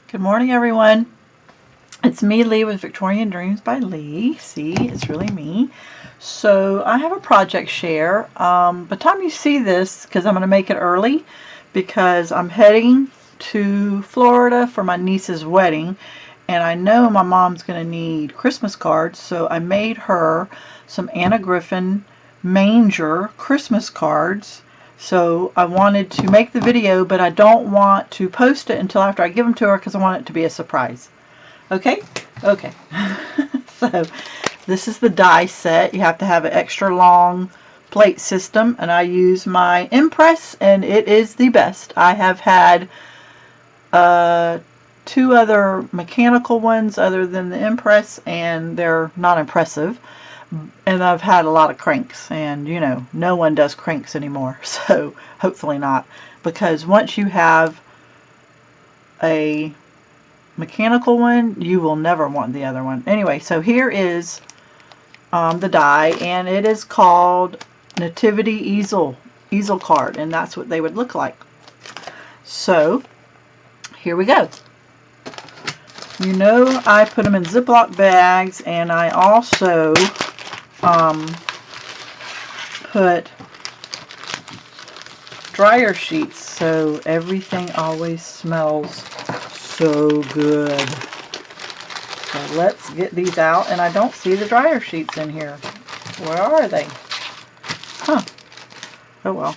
Good morning, everyone. It's me, Leigh, with Victorian Dreams by Leigh. See, it's really me. So I have a project share. By the time you see this, because I'm going to make it early, because I'm heading to Florida for my niece's wedding, and I know my mom's going to need Christmas cards, so I made her some Anna Griffin manger Christmas cards. So I wanted to make the video, but I don't want to post it until after I give them to her because I want it to be a surprise. Okay? Okay. So this is the die set. You have to have an extra long plate system, and I use my Impress, and it is the best. I have had two other mechanical ones other than the Impress, and they're not impressive. And I've had a lot of cranks, and you know, no one does cranks anymore, so hopefully not, because once you have a mechanical one, you will never want the other one. Anyway, so here is the die, and it is called Nativity Easel card, and that's what they would look like. So here we go. You know, I put them in Ziploc bags, and I also put dryer sheets, so everything always smells so good. So let's get these out, and I don't see the dryer sheets in here. Where are they? Huh. Oh well.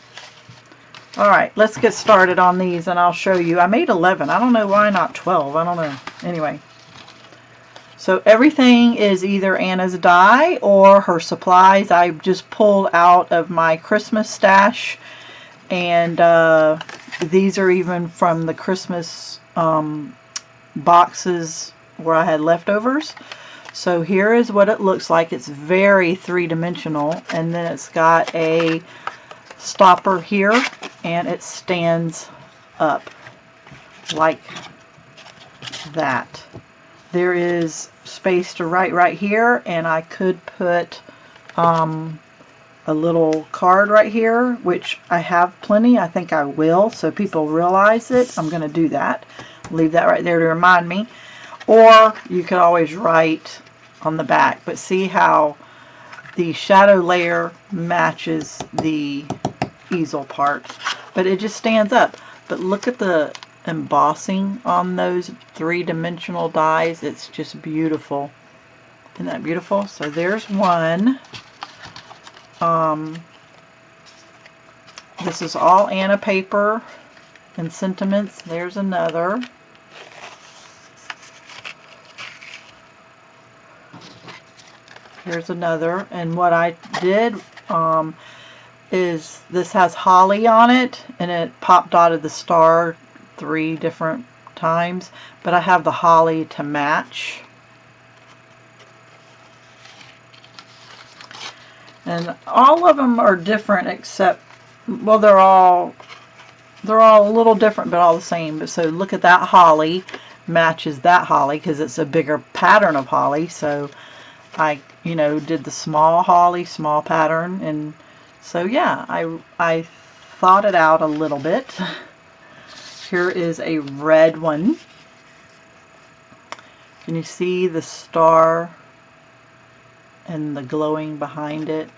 Alright, let's get started on these, and I'll show you. I made 11. I don't know why not 12. I don't know. Anyway. So everything is either Anna's die or her supplies. I just pulled out of my Christmas stash, and these are even from the Christmas boxes where I had leftovers. So here is what it looks like. It's very three-dimensional, and then it's got a stopper here, and it stands up like that. There is space to write right here, and I could put a little card right here, which I have plenty. I think I will, so people realize it. I'm going to do that. Leave that right there to remind me. Or you could always write on the back, but see how the shadow layer matches the easel part, but it just stands up. But look at the embossing on those three-dimensional dies. It's just beautiful. Isn't that beautiful? So there's one. This is all Anna paper and sentiments. There's another. Here's another. And what I did is this has holly on it, and it pop dotted the star 3 different times, but I have the holly to match. And all of them are different, except, well, they're all a little different, but all the same. So look at that holly matches that holly because it's a bigger pattern of holly. So I, you know, did the small holly, small pattern, and so yeah, I thought it out a little bit. Here is a red one. Can you see the star and the glowing behind it?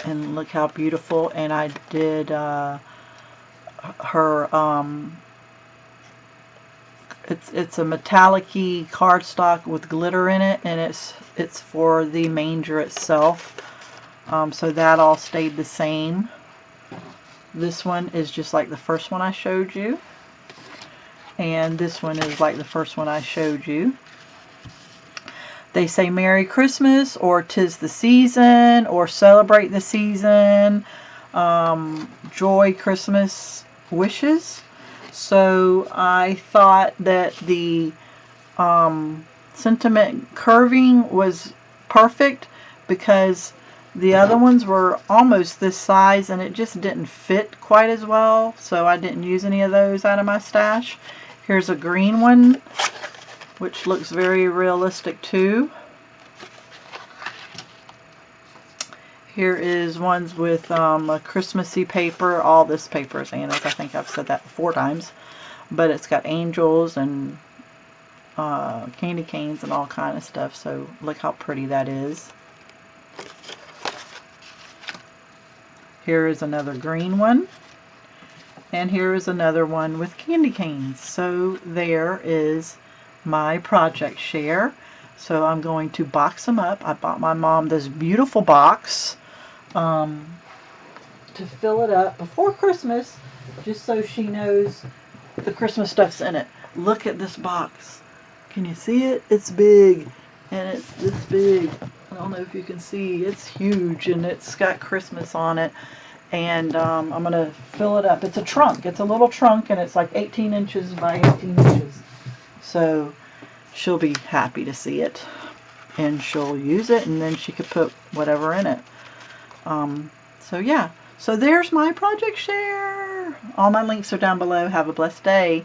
And look how beautiful. And I did her it's a metallic-y cardstock with glitter in it, and it's for the manger itself. So that all stayed the same. This one is just like the first one I showed you, and this one is like the first one I showed you. They say Merry Christmas, or 'Tis the Season, or Celebrate the Season, Joy, Christmas Wishes. So I thought that the sentiment curving was perfect, because the other ones were almost this size, and it just didn't fit quite as well, so I didn't use any of those out of my stash. Here's a green one, which looks very realistic too. Here is ones with a Christmassy paper. All this paper is Anna's. I think I've said that 4 times. but it's got angels and candy canes and all kind of stuff. So look how pretty that is. Here is another green one. And here is another one with candy canes. So there is my project share. So I'm going to box them up. I bought my mom this beautiful box to fill it up before Christmas, just so she knows the Christmas stuff's in it. Look at this box. Can you see it? It's big, and it's this big. I don't know if you can see. It's huge, and it's got Christmas on it. And I'm going to fill it up. It's a trunk. It's a little trunk, and it's like 18 inches by 18 inches. So she'll be happy to see it, and she'll use it, and then she could put whatever in it. So yeah. So there's my project share. All my links are down below. Have a blessed day.